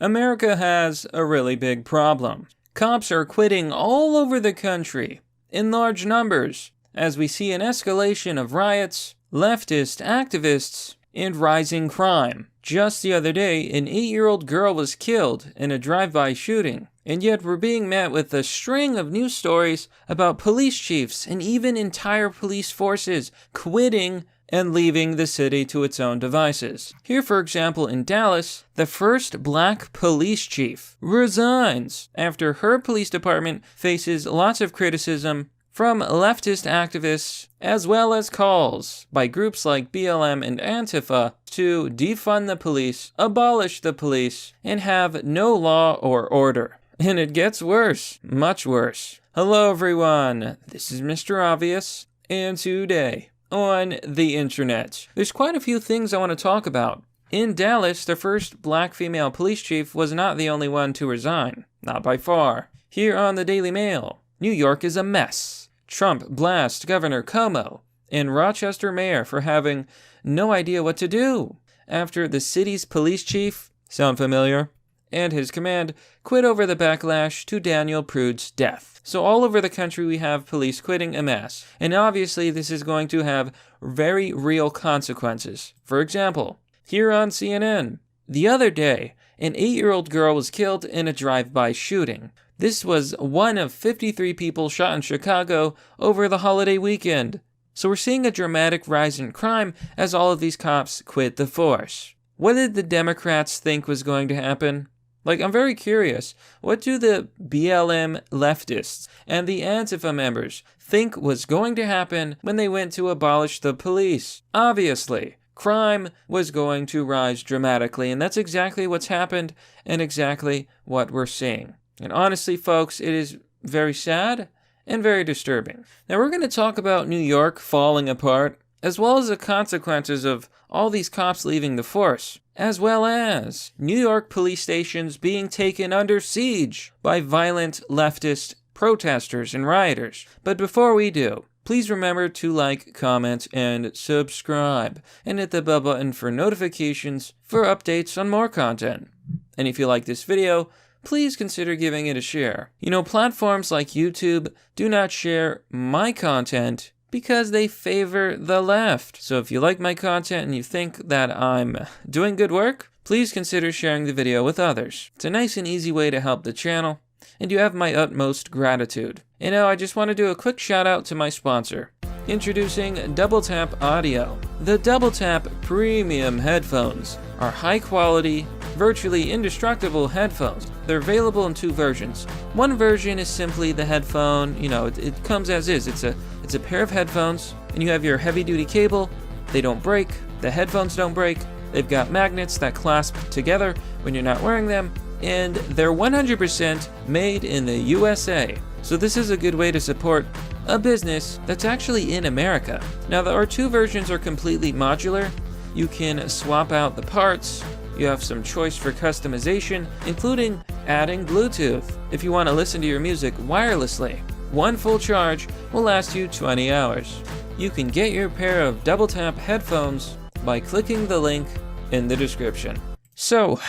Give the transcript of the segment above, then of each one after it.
America has a really big problem. Cops are quitting all over the country, in large numbers, as we see an escalation of riots, leftist activists, and rising crime. Just the other day, an 8-year-old girl was killed in a drive-by shooting, and yet we're being met with a string of news stories about police chiefs and even entire police forces quitting and leaving the city to its own devices. Here, for example, in Dallas, the first black police chief resigns after her police department faces lots of criticism from leftist activists, as well as calls by groups like BLM and Antifa to defund the police, abolish the police, and have no law or order. And it gets worse, much worse. Hello everyone, this is Mr. Obvious, and today on the internet, there's quite a few things I want to talk about. In Dallas, the first black female police chief was not the only one to resign, not by far. Here on the Daily Mail, New York is a mess. Trump blasts Governor Cuomo and Rochester mayor for having no idea what to do after the city's police chief, sound familiar, and his command quit over the backlash to Daniel Prude's death. So all over the country we have police quitting en masse, and obviously this is going to have very real consequences. For example, here on CNN, the other day, an 8-year-old girl was killed in a drive-by shooting. This was one of 53 people shot in Chicago over the holiday weekend. So we're seeing a dramatic rise in crime as all of these cops quit the force. What did the Democrats think was going to happen? I'm very curious. What do the BLM Leftists and the Antifa members think was going to happen when they went to abolish the police? Obviously, crime was going to rise dramatically, and that's exactly what's happened and exactly what we're seeing. And honestly, folks, it is very sad and very disturbing. Now, we're going to talk about New York falling apart, as well as the consequences of all these cops leaving the force, as well as New York police stations being taken under siege by violent leftist protesters and rioters. But before we do, please remember to like, comment, and subscribe, and hit the bell button for notifications for updates on more content. And if you like this video, please consider giving it a share. Platforms like YouTube do not share my content because they favor the left. So if you like my content and you think that I'm doing good work, please consider sharing the video with others. It's a nice and easy way to help the channel, and you have my utmost gratitude. And now I just want to do a quick shout out to my sponsor. Introducing Double Tap Audio. The Double Tap Premium headphones are high quality, virtually indestructible headphones. They're available in 2 versions. One version is simply the headphone, it comes as is. It's a pair of headphones, and you have your heavy-duty cable. They don't break. The headphones don't break. They've got magnets that clasp together when you're not wearing them, and they're 100% made in the USA. So this is a good way to support a business that's actually in America. Now, our 2 versions are completely modular. You can swap out the parts. You have some choice for customization, including adding Bluetooth if you want to listen to your music wirelessly. One full charge will last you 20 hours. You can get your pair of Double Tap headphones by clicking the link in the description. So,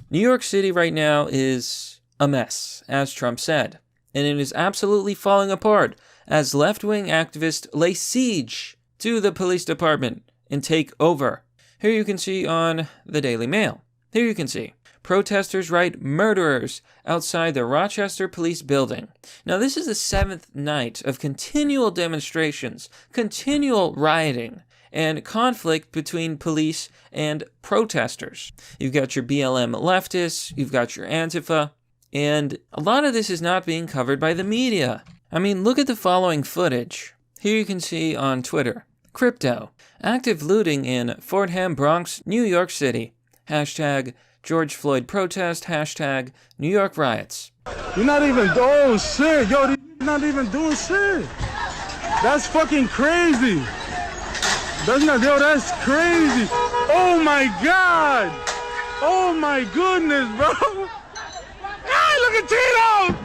New York City right now is a mess, as Trump said, and it is absolutely falling apart as left-wing activists lay siege to the police department and take over. Here you can see on the Daily Mail. Here you can see protesters write murderers outside the Rochester police building. Now, this is the 7th night of continual demonstrations, continual rioting, and conflict between police and protesters. You've got your BLM leftists, you've got your Antifa, and a lot of this is not being covered by the media. Look at the following footage. Here you can see on Twitter. Crypto. Active looting in Fordham, Bronx, New York City. Hashtag George Floyd protest. Hashtag New York riots. You're not even, oh shit, yo, these not even doing shit. That's fucking crazy. That's crazy. Oh my God. Oh my goodness, bro. Hey, look at Tito.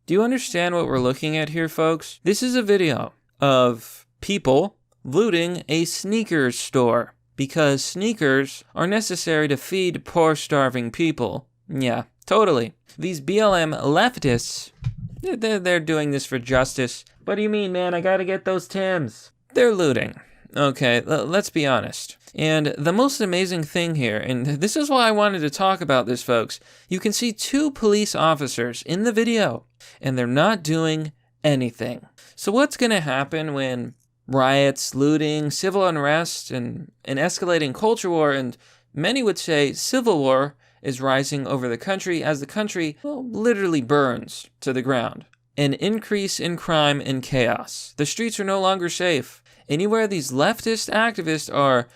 Do you understand what we're looking at here, folks? This is a video of people looting a sneakers store. because sneakers are necessary to feed poor, starving people. Yeah, totally. These BLM leftists, they're doing this for justice. What do you mean, man? I gotta get those Timbs. They're looting. Okay, let's be honest. And the most amazing thing here, and this is why I wanted to talk about this, folks, you can see 2 police officers in the video, and they're not doing anything. So what's gonna happen when riots, looting, civil unrest, and an escalating culture war, and many would say civil war, is rising over the country as the country, well, literally burns to the ground? An increase in crime and chaos. The streets are no longer safe. Anywhere these leftist activists are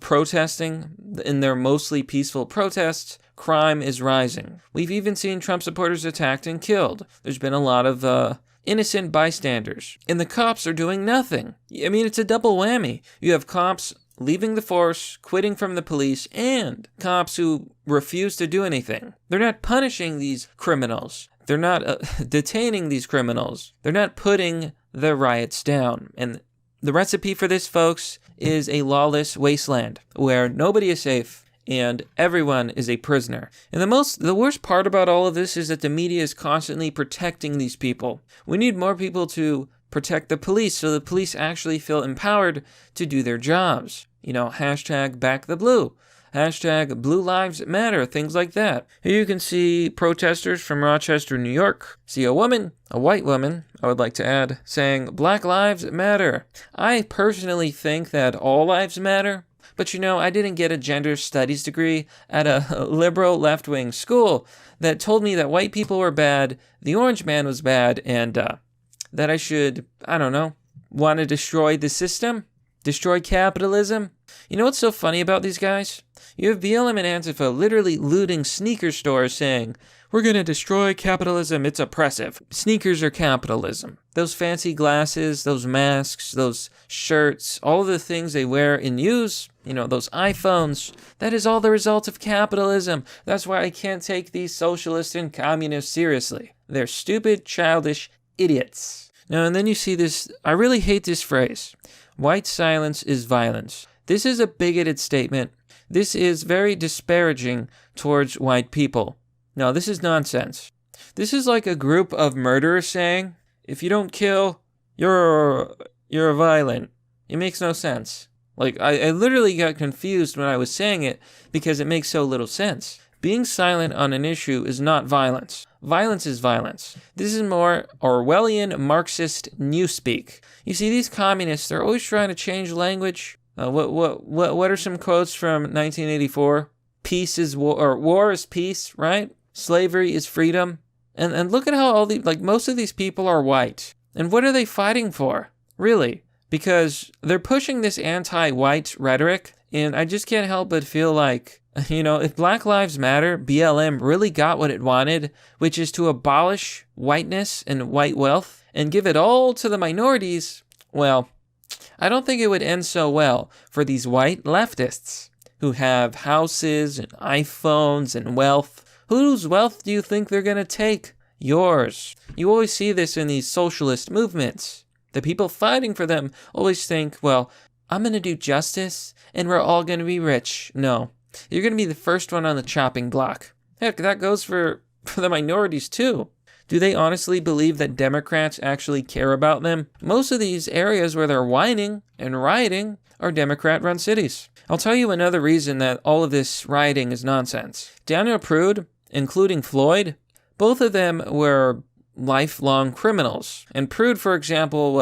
protesting in their mostly peaceful protests, crime is rising. We've even seen Trump supporters attacked and killed. There's been a lot of innocent bystanders. And the cops are doing nothing. I mean, it's a double whammy. You have cops leaving the force, quitting from the police, and cops who refuse to do anything. They're not punishing these criminals. They're not detaining these criminals. They're not putting the riots down. And the recipe for this, folks, is a lawless wasteland where nobody is safe and everyone is a prisoner. And the worst part about all of this is that the media is constantly protecting these people. We need more people to protect the police so the police actually feel empowered to do their jobs. Hashtag back the blue. Hashtag Blue Lives Matter, things like that. Here you can see protesters from Rochester, New York. See a woman, a white woman, I would like to add, saying Black Lives Matter. I personally think that all lives matter, but I didn't get a gender studies degree at a liberal left-wing school that told me that white people were bad, the orange man was bad, and that I should, want to destroy the system, destroy capitalism. You know what's so funny about these guys? You have BLM and Antifa literally looting sneaker stores saying, we're going to destroy capitalism, it's oppressive. Sneakers are capitalism. Those fancy glasses, those masks, those shirts, all of the things they wear and use, those iPhones, that is all the result of capitalism. That's why I can't take these socialists and communists seriously. They're stupid, childish idiots. Now, and then you see this, I really hate this phrase, white silence is violence. This is a bigoted statement. This is very disparaging towards white people. No, this is nonsense. This is like a group of murderers saying, if you don't kill, you're violent. It makes no sense. I literally got confused when I was saying it because it makes so little sense. Being silent on an issue is not violence. Violence is violence. This is more Orwellian Marxist newspeak. You see, these communists, they're always trying to change language. What are some quotes from 1984? Peace is war, or war is peace, right? Slavery is freedom. And look at how most of these people are white. And what are they fighting for? Really? Because they're pushing this anti-white rhetoric, and I just can't help but feel like, if Black Lives Matter, BLM really got what it wanted, which is to abolish whiteness and white wealth and give it all to the minorities, well, I don't think it would end so well for these white leftists who have houses and iPhones and wealth. Whose wealth do you think they're going to take? Yours. You always see this in these socialist movements. The people fighting for them always think, well, I'm going to do justice and we're all going to be rich. No, you're going to be the first one on the chopping block. Heck, that goes for the minorities too. Do they honestly believe that Democrats actually care about them? Most of these areas where they're whining and rioting are Democrat-run cities. I'll tell you another reason that all of this rioting is nonsense. Daniel Prude, including Floyd, both of them were lifelong criminals. And Prude, for example,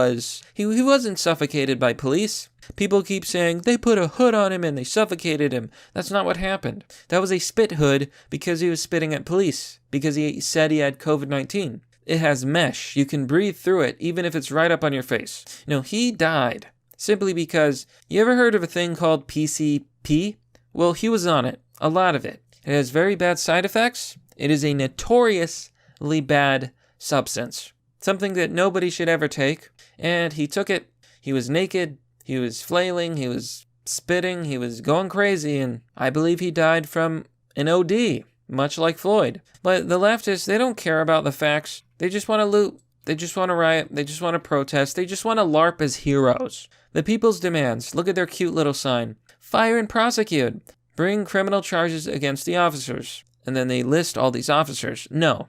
he wasn't suffocated by police. People keep saying they put a hood on him and they suffocated him. That's not what happened. That was a spit hood because he was spitting at police, because he said he had COVID-19. It has mesh. You can breathe through it, even if it's right up on your face. He died simply because, you ever heard of a thing called PCP? Well, he was on it. A lot of it. It has very bad side effects. It is a notoriously bad substance. Something that nobody should ever take. And he took it. He was naked. He was flailing, he was spitting, he was going crazy, and I believe he died from an OD, much like Floyd. But the leftists, they don't care about the facts. They just want to loot. They just want to riot. They just want to protest. They just want to LARP as heroes. The people's demands. Look at their cute little sign. Fire and prosecute. Bring criminal charges against the officers. And then they list all these officers. No.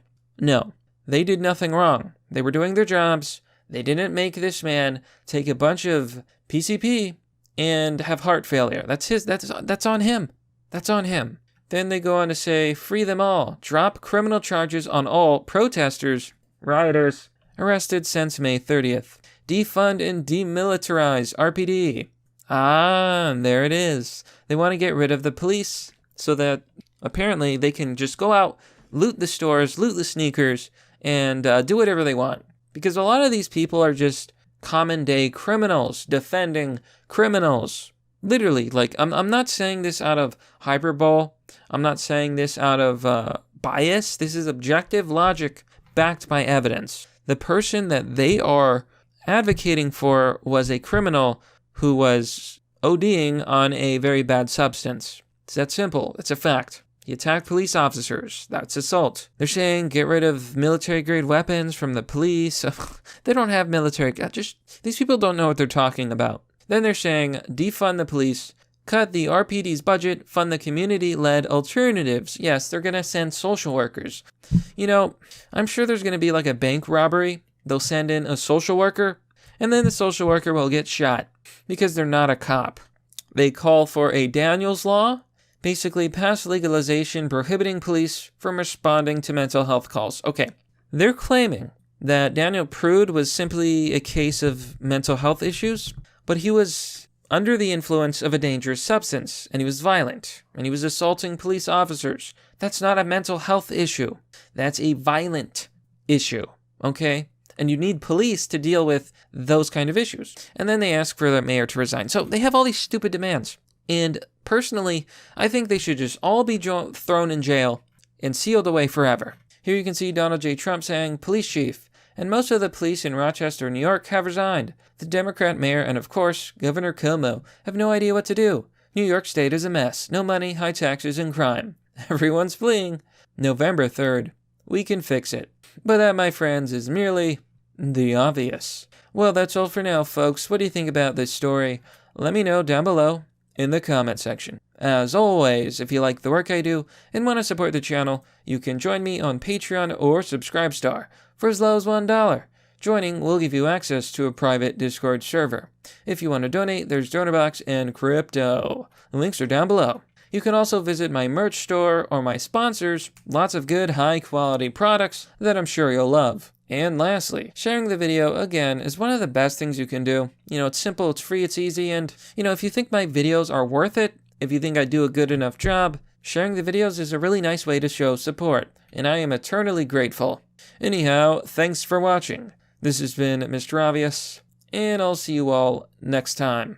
They did nothing wrong. They were doing their jobs. They didn't make this man take a bunch of PCP and have heart failure. That's on him. That's on him. Then they go on to say, free them all. Drop criminal charges on all protesters, rioters, arrested since May 30th. Defund and demilitarize RPD. There it is. They want to get rid of the police so that apparently they can just go out, loot the stores, loot the sneakers, and do whatever they want. Because a lot of these people are just common day criminals, defending criminals. Literally, like, I'm not saying this out of hyperbole. I'm not saying this out of bias. This is objective logic backed by evidence. The person that they are advocating for was a criminal who was ODing on a very bad substance. It's that simple. It's a fact. He attacked police officers. That's assault. They're saying get rid of military-grade weapons from the police. They don't have military. These people don't know what they're talking about. Then they're saying defund the police, cut the RPD's budget, fund the community-led alternatives. Yes, they're going to send social workers. You know, I'm sure there's going to be like a bank robbery. They'll send in a social worker, and then the social worker will get shot because they're not a cop. They call for a Daniels Law. Basically, pass legislation prohibiting police from responding to mental health calls. Okay, they're claiming that Daniel Prude was simply a case of mental health issues, but he was under the influence of a dangerous substance, and he was violent, and he was assaulting police officers. That's not a mental health issue. That's a violent issue, okay? And you need police to deal with those kind of issues. And then they ask for the mayor to resign. So they have all these stupid demands. And personally, I think they should just all be thrown in jail and sealed away forever. Here you can see Donald J. Trump saying, police chief, and most of the police in Rochester, New York have resigned. The Democrat mayor and, of course, Governor Cuomo have no idea what to do. New York State is a mess. No money, high taxes, and crime. Everyone's fleeing. November 3rd. We can fix it. But that, my friends, is merely the obvious. Well, that's all for now, folks. What do you think about this story? Let me know down below in the comment section. As always, if you like the work I do and want to support the channel, you can join me on Patreon or Subscribestar for as low as $1. Joining will give you access to a private Discord server. If you want to donate, there's DonorBox and crypto. The links are down below. You can also visit my merch store or my sponsors, lots of good high-quality products that I'm sure you'll love. And lastly, sharing the video, again, is one of the best things you can do. You know, it's simple, it's free, it's easy, and, you know, if you think my videos are worth it, if you think I do a good enough job, sharing the videos is a really nice way to show support, and I am eternally grateful. Anyhow, thanks for watching. This has been Mr. Obvious, and I'll see you all next time.